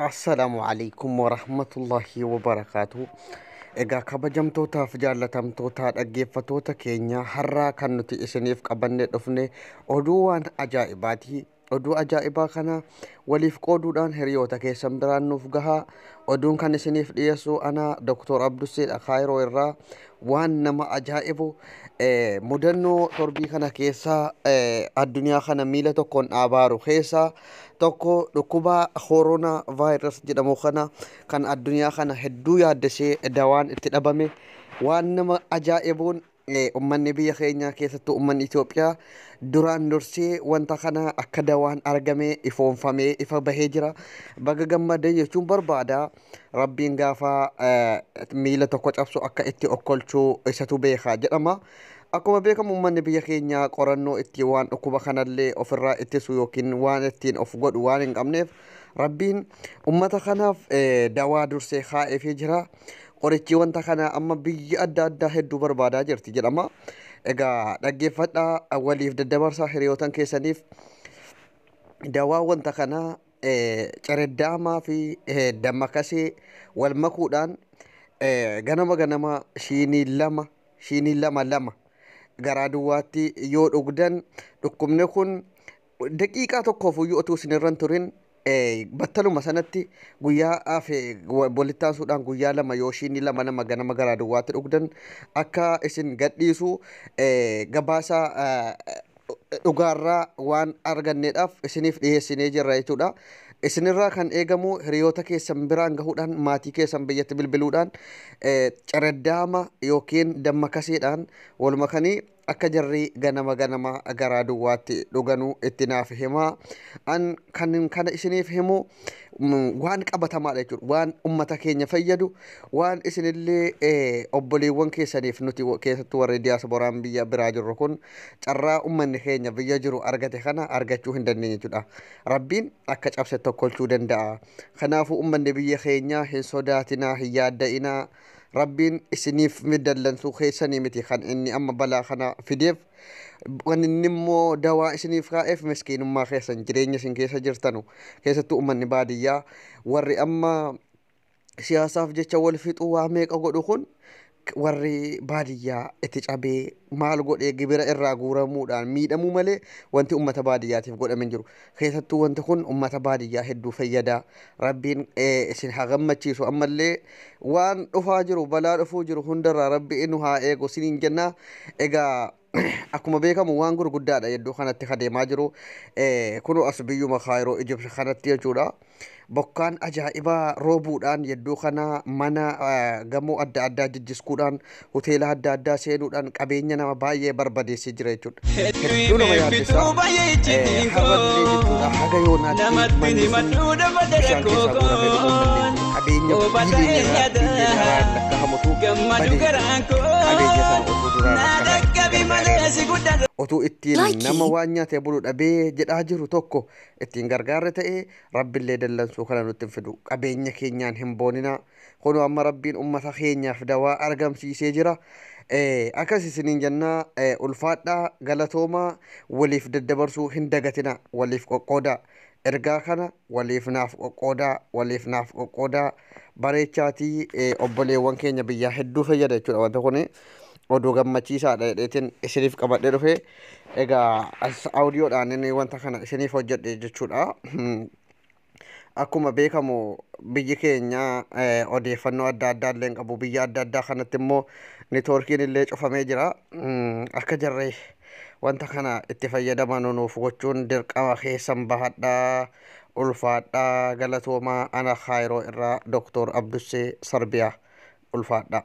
Assalamu alaikum warahmatullahi wabarakatuh. Egaa kabajamtootaaf jaallatamtoota dhaggeeffattoota keenya har'aa kan nuti isiniif qabannee dhufne oduu waan ajaa'ibaati. Oduu ajaa'ibaa kana waliif qooduudhaan hiriyoota keessan biraan nuuf gahaa. Oduun kan isiniif dhiyeessu ana Dr. Abdusseedha Kaayiroo irraa. Waan nama ajaa'ibu mudannoo torbii kana keessaa addunyaa kana miila tokkoon dhaabaaru keessaa tokko dhukkuba coronaa virus jedhamu kana kan addunyaa kana hedduu yaaddesee dawaan itti dhabame waan nama ajaa'ibuun ummanni biyya keenya keessattuu ummanni Itoophiyaa duraan dursee wanta kana akka dawaan argame ifoonfamee ifa bahee jira. Baga gammaddan jechuun barbaada. Rabbiin gaafa miila tokko cabsu akka itti okkolchuu isatu beekaa jedhama. Akkuma beekamu ummanni biyya keenya qorannoo itti waan dhukkuba kanallee ofirraa ittisu yookiin waan ittiin of godhu waan hin qabneef Rabbiin ummata kanaaf dawaa dursee kaa'eefii jira. Qorichi wanta kana amma biyya adda addaa hedduu barbaadaa jirti jedhama. Egaa dhaggeeffadhaa waliif daddabarsaa hiriyootan keessaniif dawaa wanta kana cereddaamaa fi damakasee wal makuudhaan ganama shinii lama garaa duwwaatti yoo dhugdan dhukkubni kun daqiiqaa tokkoof iyyuu utuu isinirran turin battaluma sanatti guyyaa bollittaansuudhaan guyyaa lama yoo shinii lama ganama garaa duwwaatti dhugdan akka isin gadhiisu gabaasa dhugaarraa waan arganneedhaaf isiniif dhiyeessinee jirra jechuudha. Isinirraa kan eegamu hiriyoota keessan biraan gahuudhaan maatii keessan biyyatti bilbiluudhaan cereddaama yookiin dammakaseedhaan wal makanii akka jarri ganama garaa duwwaatti dhuganuu itti naaf himaa. An kan kana isiniif himu waan qabatamaadha jechuudha. Waan ummata keenya fayyadu waan isinillee obboleewwan keessaniif nuti keessattuu warri diyaaspooraan biyya biraa jirru kun carraa ummanni keenya biyya jiru argate kana argachuu hin dandeenye jechuudha. Rabbiin akka cabse tokkolchuu danda'a. Kanaafuu ummanni biyya keenya hin sodaatinaa, hin yaadda'inaa. Rabbiin isiniif midallansuu keessanii miti kan inni amma balaa kana fideef waan inni immoo dawaa isiniif kaa'eef miskiinummaa keessan jireenya isin keessa jirtanu keessattuu ummanni baadiyyaa warri amma siyaasaaf jecha wal fixuu waa meeqa godhu kun warri baadiyyaa itti cabee maal godhee gibira irraa guuramuudhaan miidhamuu malee wanti ummata baadiyyaatiif godhame hin jiru. Keessattuu wanti kun ummata baadiyyaa hedduu fayyada. Rabbiin isin haa gammachiisu. Ammallee waan dhufaa jiru balaa dhufuu jiru hundarraa rabbi nu haa eegu siniin jenna. Egaa akkuma beekamu waan gurguddaadha iddoo kanatti adeemaa jiru. Kun as biyyuma Kaayiroo Ijibsi kanatti jechuudha. Bokkaan ajaa'ibaa roobuudhaan iddoo kana mana gamoo adda addaa jijjiskuudhaan hoteela adda addaa seenuudhaan qabeenya nama baay'ee barbadeessee jira jechuudha. Hedduu nama yaaddeessaa. Har'allee jechuudha haga yoonaatti manni sun bishaan keessaa guuramee qabeenya biiliyoonaan lakkaa'amutu badee qabeenya sana otoo duraan otuu ittiin nama waan nyaatee bulu dhabee jedhaa jiru tokko ittiin gargaarre ta'ee rabbillee dallansuu kana nutti hin fidu. Qabeenya keenyaan hin boonina. Kunoo amma rabbiin ummata keenyaaf dawaa argamsiisee jira. Akkas isiniin jennaa ulfaadhaa galatoomaa waliif daddabarsuu hin dagatina. Waliif qoqqoodaa. Ergaa kana waliif naaf qoqqoodaa bareechaatii obboleewwan keenya biyyaa hedduu fayyada jechuudha wanta kuni. Oduu gammachiisaadha jedheetiin isiniif qabadhee dhufe. Egaa audioodhaan inni wanta kana isiniif hojjedhe jechuudha. Akkuma beekamu biyyi keenya odeeffannoo adda addaa illee qabu. Biyya adda addaa kanatti immoo neetwoorkiin illee cufamee jira. Akka jarree wanta kana itti fayyadaman nuuf gochuun dirqama keessan bahadhaa. Ulfaadhaa galatoomaa ana Kaayiroo irraa Dr. Abdussee Sarbiyaa ulfaadhaa.